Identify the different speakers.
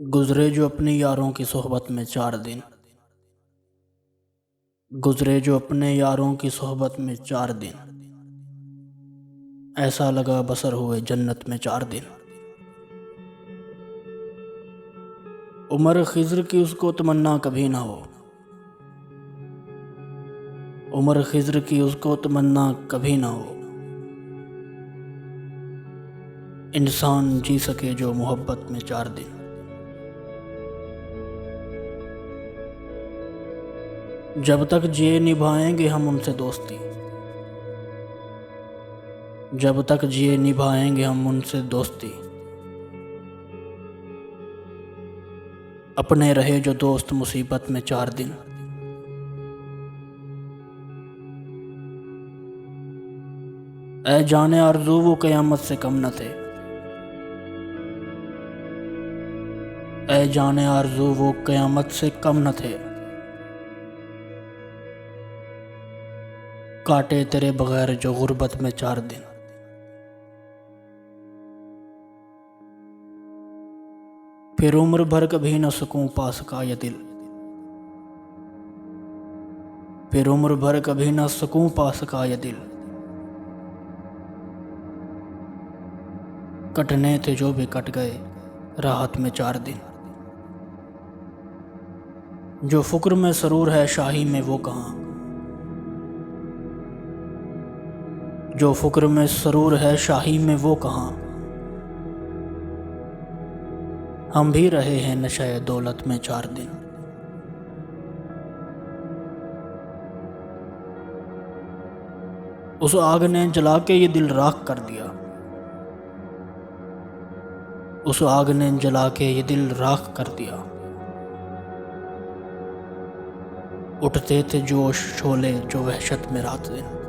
Speaker 1: गुजरे जो अपने यारों की सोहबत में 4 दिन। गुजरे जो अपने यारों की सोहबत में 4 दिन। ऐसा लगा बसर हुए जन्नत में 4 दिन। उमर खिज़्र की उसको तमन्ना कभी ना हो। उमर खिज़्र की उसको तमन्ना कभी ना हो। इंसान जी सके जो मोहब्बत में 4 दिन। जब तक जिए निभाएंगे हम उनसे दोस्ती। जब तक जिए निभाएंगे हम उनसे दोस्ती। अपने रहे जो दोस्त मुसीबत में 4 दिन। ऐ जाने आरज़ू वो क़यामत से कम न थे। ऐ जाने आरज़ू वो क़यामत से कम न थे। काटे तेरे बगैर जो गुर्बत में 4 दिन। फिर उम्र भर कभी न सुकून पा सका ये दिल। फिर उम्र भर कभी न सुकून पा सका ये दिल। कटने थे जो भी कट गए राहत में 4 दिन। जो फुक्र में सरूर है शाही में वो कहाँ। जो फुक्र में सरूर है शाही में वो कहाँ। हम भी रहे हैं नशे दौलत में 4 दिन। उस आग ने जला के ये दिल राख कर दिया। उस आग ने जला के ये दिल राख कर दिया। उठते थे जोश शोले जो वहशत में रात दिन।